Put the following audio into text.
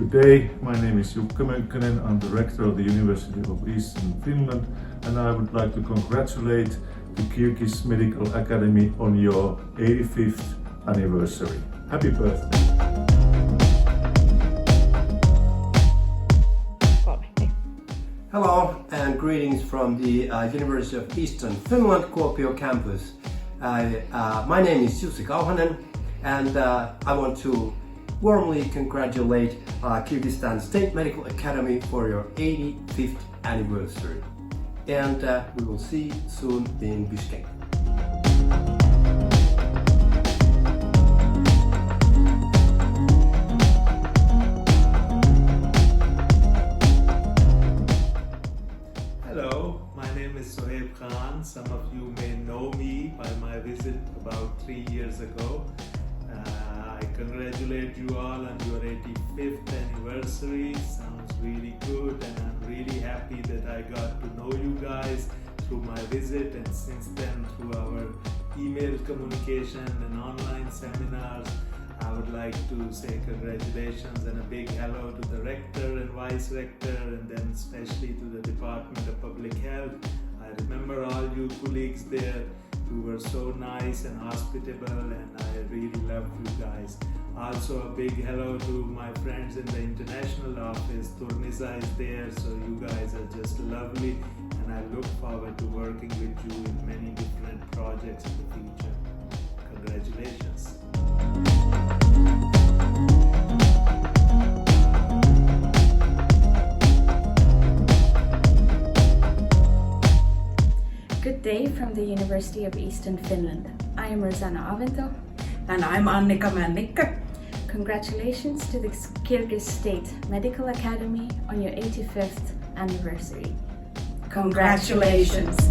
Good day, my name is Юкка Мёнккёнен, I'm the Rector of the University of Eastern Finland, and I would like to congratulate the Kyrgyz Medical Academy on your 85th anniversary. Happy birthday! Hello and greetings from the University of Eastern Finland Kuopio campus. My name is Jusssi Kauhanen and I want to warmly congratulate Kyrgyzstan State Medical Academy for your 85th anniversary. And we will see soon in Bishkek. Hello, my name is Sohaib Khan. Some of you may know me by my visit about 3 years ago. I congratulate you all on your 85th anniversary. Sounds really good, and I'm really happy that I got to know you guys through my visit, and since then through our email communication and online seminars. I would like to say congratulations and a big hello to the Rector and Vice Rector, and then especially to the Department of Public Health. I remember all you colleagues there. You were so nice and hospitable, and I really loved you guys. Also a big hello to my friends in the international office. Turnisa is there, so you guys are just lovely, and I look forward to working with you in many different projects in the future. Congratulations. Good day from the University of Eastern Finland. I am Rosanna Avinto. And I'm Annika Männikkö. Congratulations to the Kyrgyz State Medical Academy on your 85th anniversary. Congratulations.